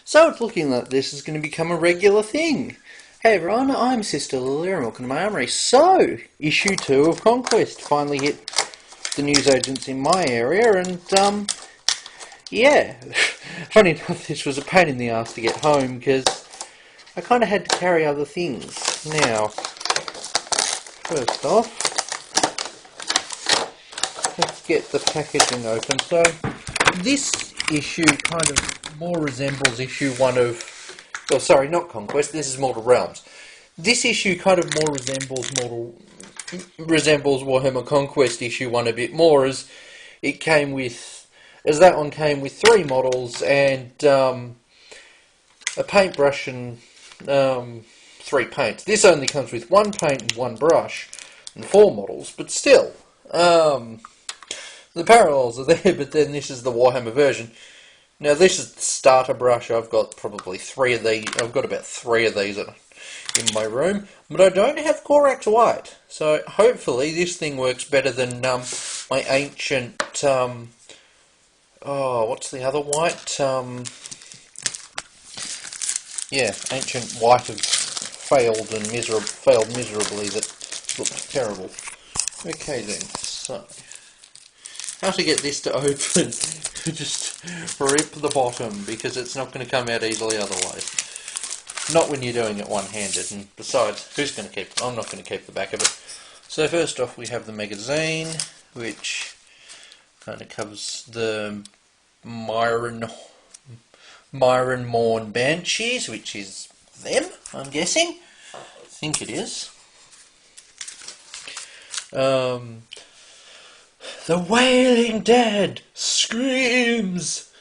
So it's looking like this is going to become a regular thing. Hey everyone, I'm Sister Lilia and welcome to my armory. So, issue 2 of Conquest finally hit the newsagents in my area and, yeah. Funny enough, this was a pain in the ass to get home because I kind of had to carry other things. Now, first off, let's get the packaging open. So, this issue kind of more resembles issue 1 of... Well, sorry, not Conquest, this is Mortal Realms. This issue kind of more resembles Warhammer Conquest issue 1 a bit more, as it came with... as that one came with 3 models and a paintbrush and 3 paints. This only comes with 1 paint and 1 brush and 4 models, but still... the parallels are there, but then this is the Warhammer version. Now this is the starter brush. I've got probably 3 of these. I've got about 3 of these in my room, but I don't have corax white. So hopefully this thing works better than my ancient. What's the other white? Yeah, ancient white have failed miserably. That looked terrible. Okay then. So. How to get this to open? Just rip the bottom, because it's not going to come out easily otherwise. Not when you're doing it one-handed, and besides, who's going to keep it? I'm not going to keep the back of it. So first off we have the magazine, which kind of covers the Myron Morn Banshees, which is them, I'm guessing. I think it is. The Wailing Dead screams.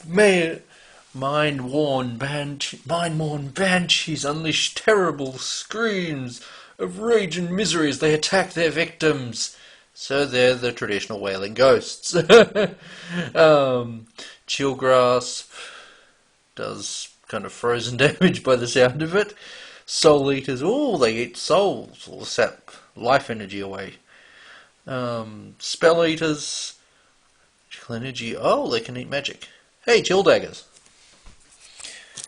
Mind-worn banshees unleash terrible screams of rage and misery as they attack their victims. So they're the traditional wailing ghosts. Chillgrasp does kind of frozen damage by the sound of it. Soul Eaters, they eat souls, or sap life energy away. Spell Eaters, chill energy, they can eat magic. Hey, Chill Daggers.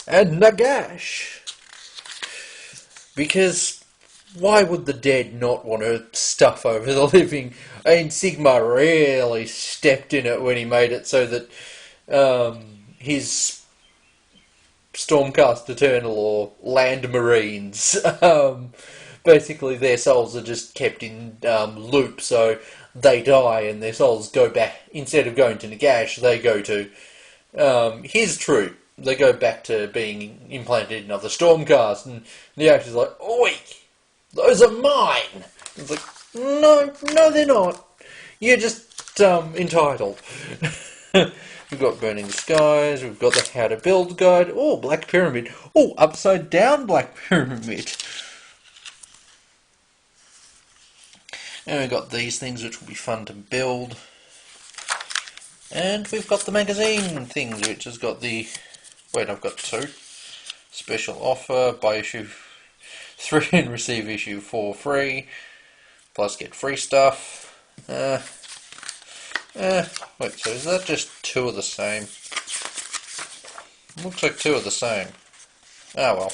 And Nagash. Because why would the dead not want to stuff over the living? I mean, Sigma really stepped in it when he made it so that his Stormcast Eternal or Land Marines, basically their souls are just kept in loop, so they die and their souls go back. Instead of going to Nagash, they go to his troop. They go back to being implanted in other Stormcast, and Nagash is like, "Oi, those are mine!" It's like, no, they're not. You're just entitled. We've got Burning Skies, we've got the How to Build Guide, Black Pyramid, upside down Black Pyramid. And we've got these things which will be fun to build. And we've got the magazine things, which has got the... Wait, I've got 2. Special offer, buy issue 3 and receive issue 4 free. Plus get free stuff. Wait, so is that just 2 of the same? Looks like 2 of the same. Ah well.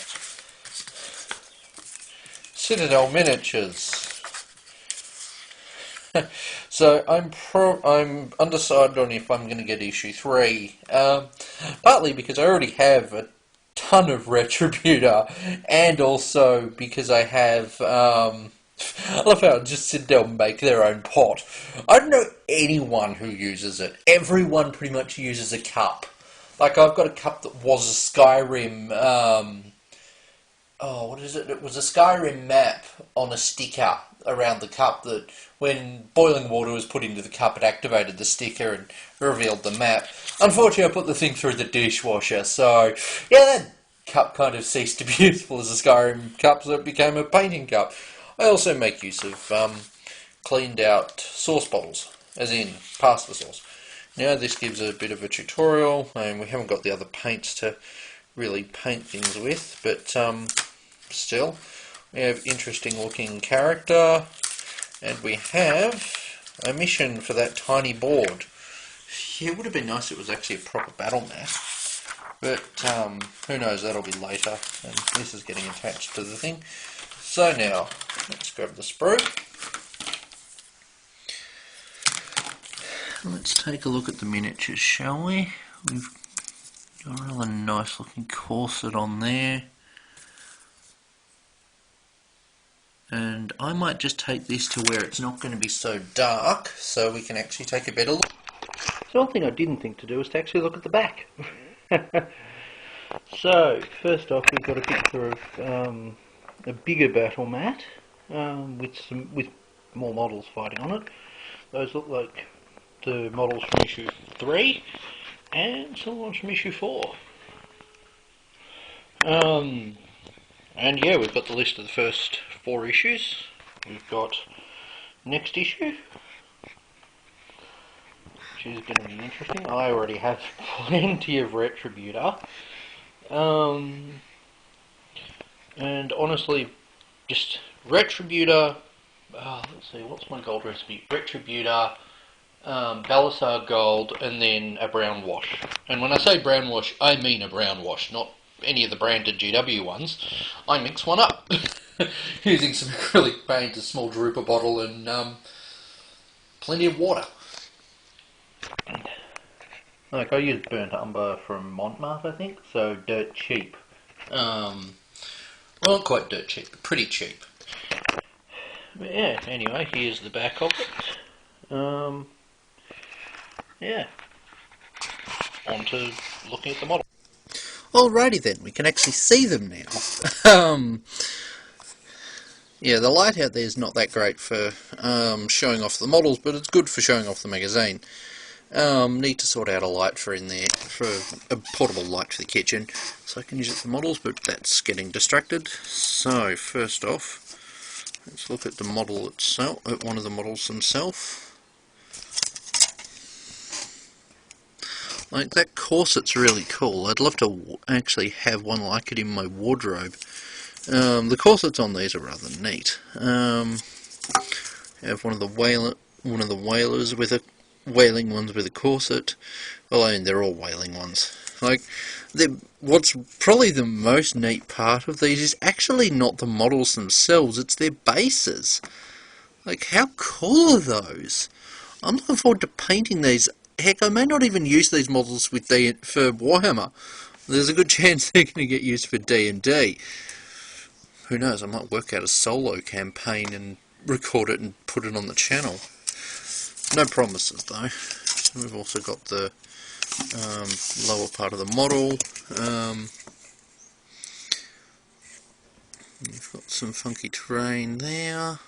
Citadel Miniatures. So I'm undecided on if I'm going to get issue 3, partly because I already have a ton of Retributor, and also because I have, I love how just Citadel make their own pot. I don't know anyone who uses it. Everyone pretty much uses a cup. Like, I've got a cup that was a Skyrim, what is it? It was a Skyrim map on a sticker around the cup that when boiling water was put into the cup, it activated the sticker and revealed the map. Unfortunately, I put the thing through the dishwasher, so yeah, that cup kind of ceased to be useful as a Skyrim cup, so it became a painting cup. I also make use of cleaned out sauce bottles, as in pasta sauce. Now this gives a bit of a tutorial, and we haven't got the other paints to really paint things with, but still, we have interesting looking character, and we have a mission for that tiny board. Yeah, it would have been nice if it was actually a proper battle map. But who knows, that'll be later, and this is getting attached to the thing. So now, let's grab the sprue. Let's take a look at the miniatures, shall we? We've got a rather nice looking corset on there. And I might just take this to where it's not going to be so dark, so we can actually take a better look. So one thing I didn't think to do was to actually look at the back. So, first off, we've got a picture of a bigger battle mat with more models fighting on it. Those look like the models from issue 3 and some ones from issue 4. And yeah, we've got the list of the first 4 issues. We've got next issue, which is going to be interesting. I already have plenty of Retributor. And honestly, just Retributor, let's see, what's my gold recipe? Retributor, Balasar Gold, and then a brown wash. And when I say brown wash, I mean a brown wash, not any of the branded GW ones. I mix one up using some acrylic paint, a small drooper bottle, and plenty of water. Like, I use burnt umber from Montmartre, I think, so dirt cheap. Well, not quite dirt cheap, but pretty cheap. But yeah, anyway, here's the back of it. Yeah. On to looking at the model. Alrighty then, we can actually see them now. Yeah, the light out there is not that great for showing off the models, but it's good for showing off the magazine. Need to sort out a light for in there, for a portable light for the kitchen, so I can use it for models, but that's getting distracted. So first off, let's look at the model itself, at one of the models themselves. Like, that corset's really cool. I'd love to actually have one like it in my wardrobe. The corsets on these are rather neat. Have one of the whalers with a whaling ones with a corset. Well, I mean, they're all whaling ones. Like, what's probably the most neat part of these is actually not the models themselves, it's their bases. Like, how cool are those? I'm looking forward to painting these. Heck, I may not even use these models for Warhammer. There's a good chance they're going to get used for D&D. Who knows, I might work out a solo campaign and record it and put it on the channel. No promises though. We've also got the lower part of the model. We've got some funky terrain there.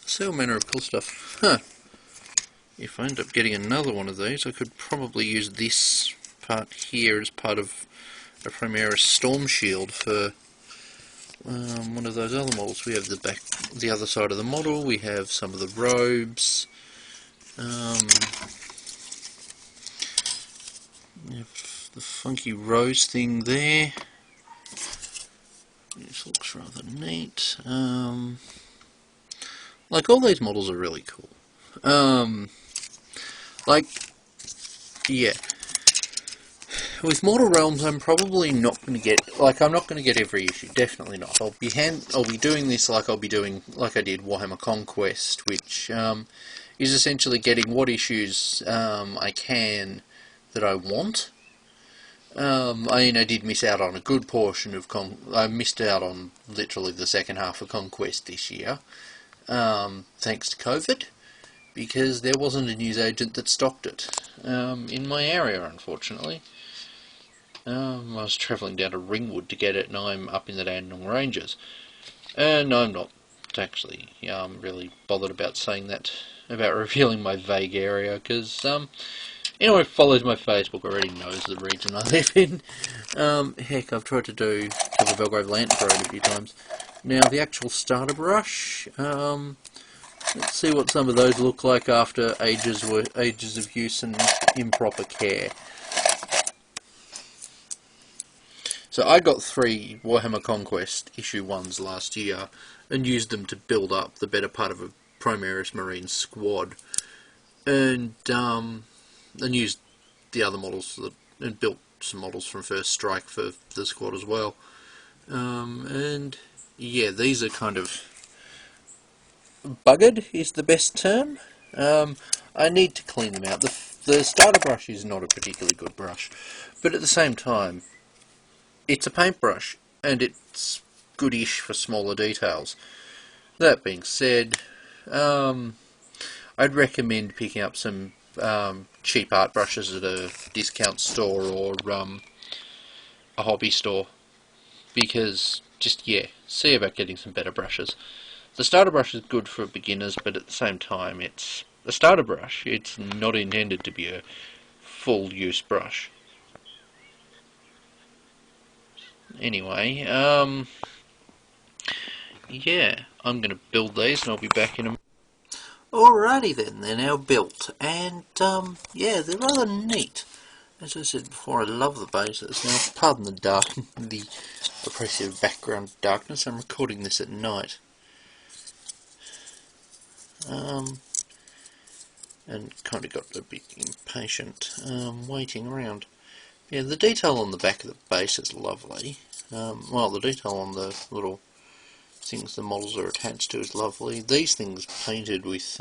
So all manner of cool stuff. Huh. If I end up getting another one of these, I could probably use this part here as part of a Primaris Storm Shield for one of those other models. We have the other side of the model. We have some of the robes. We have the funky rose thing there. This looks rather neat. Like, all these models are really cool. Like, yeah. With Mortal Realms, I'm probably not going to get, like, I'm not going to get every issue, definitely not. I'll be doing this like I did Warhammer Conquest, which is essentially getting what issues I can that I want. I did miss out on a good portion of I missed out on literally the second half of Conquest this year, thanks to COVID, because there wasn't a newsagent that stocked it in my area, unfortunately. I was travelling down to Ringwood to get it, and I'm up in the Dandenong Ranges. And I'm not actually really bothered about saying that, about revealing my vague area, because anyone who follows my Facebook already knows the region I live in. Heck, I've tried to cover Belgrave Lantern Parade a few times. Now, the actual starter brush, let's see what some of those look like after ages of use and improper care. So I got 3 Warhammer Conquest issue 1s last year and used them to build up the better part of a Primaris Marine squad, and used the other models and built some models from First Strike for the squad as well. And yeah, these are kind of buggered is the best term. I need to clean them out. The starter brush is not a particularly good brush, but at the same time, it's a paintbrush, and it's goodish for smaller details. That being said, I'd recommend picking up some cheap art brushes at a discount store or a hobby store, because see about getting some better brushes. The starter brush is good for beginners, but at the same time, it's a starter brush. It's not intended to be a full use brush. Anyway, yeah, I'm going to build these and I'll be back in a... Alrighty then, they're now built, and yeah, they're rather neat. As I said before, I love the bases. Now, pardon the oppressive background darkness, I'm recording this at night. And kind of got a bit impatient waiting around. Yeah, the detail on the back of the base is lovely. Well, the detail on the little things the models are attached to is lovely. These things painted with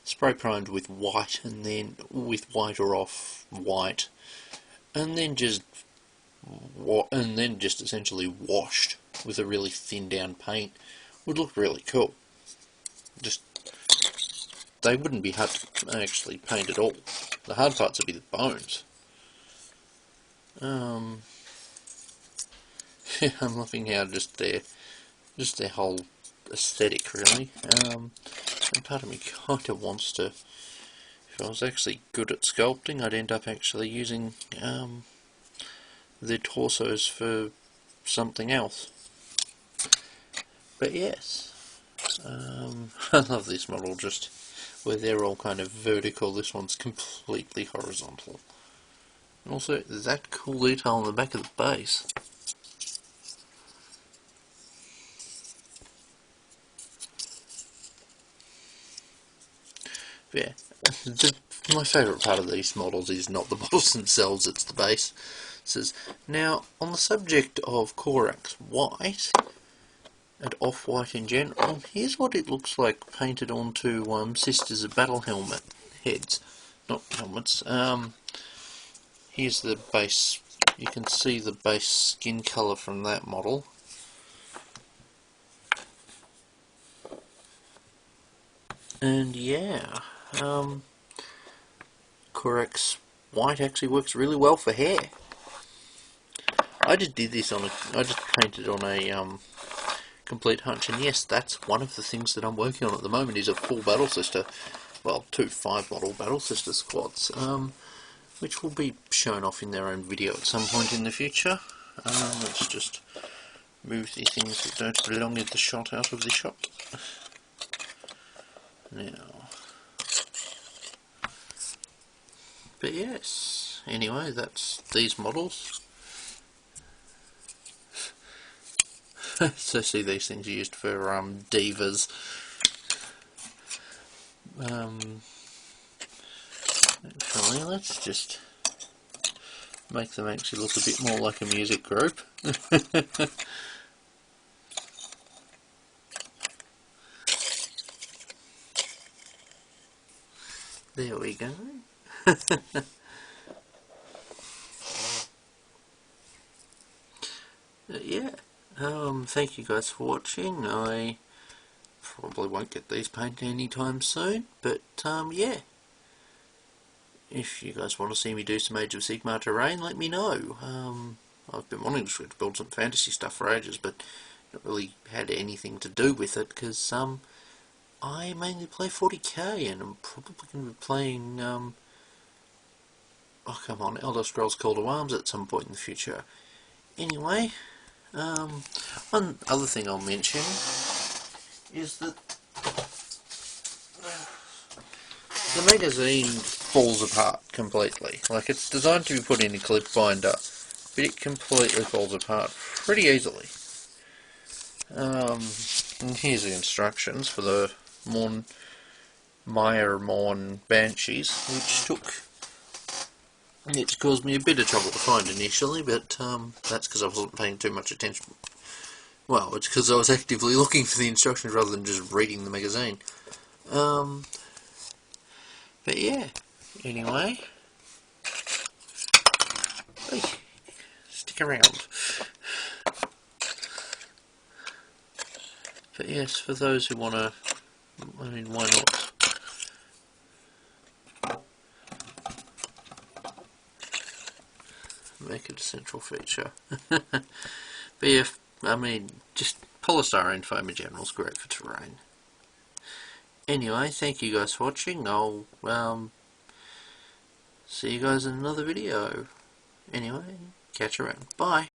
spray primed with white, and then with white or off white, and then just essentially washed with a really thin down paint would look really cool. Just they wouldn't be hard to actually paint at all. The hard parts would be the bones. Yeah, I'm loving how just their whole aesthetic, really. And part of me kind of wants to, if I was actually good at sculpting, I'd end up actually using their torsos for something else. But yes, I love this model, just where they're all kind of vertical. This one's completely horizontal. And also, that cool detail on the back of the base. Yeah, my favourite part of these models is not the models themselves, it's the base. It says, now, on the subject of corax white, and off-white in general, here's what it looks like painted onto Sisters of Battle helmet heads. Not helmets. Here's the base. You can see the base skin colour from that model. And yeah, corax white actually works really well for hair. I just did this I just painted on a complete hunch, and yes, that's one of the things that I'm working on at the moment, is a full Battle Sister, well, 2 5-model Battle Sister squads, which will be shown off in their own video at some point in the future. Let's just move the things that don't belong in the shot out of the shot. Now, but yes, anyway, that's these models. So see, these things are used for divas. Actually, let's just make them actually look a bit more like a music group. There we go. Yeah. Thank you guys for watching. I probably won't get these painted anytime soon, but yeah. If you guys want to see me do some Age of Sigmar terrain, let me know. I've been wanting to build some fantasy stuff for ages, but not really had anything to do with it, because I mainly play 40k, and I'm probably going to be playing oh come on, Elder Scrolls Call to Arms at some point in the future. Anyway, one other thing I'll mention is that the magazine falls apart completely. Like, it's designed to be put in a clip binder, but it completely falls apart pretty easily. And here's the instructions for the Morn Banshees, which took It's caused me a bit of trouble to find initially, but that's because I wasn't paying too much attention. Well, it's because I was actively looking for the instructions rather than just reading the magazine. But yeah, anyway, hey, stick around. But yes, for those who want to, I mean, why not? Make it a central feature. But yeah, I mean, just polystyrene foam in general is great for terrain. Anyway, thank you guys for watching. I'll see you guys in another video. Anyway, catch you around. Bye.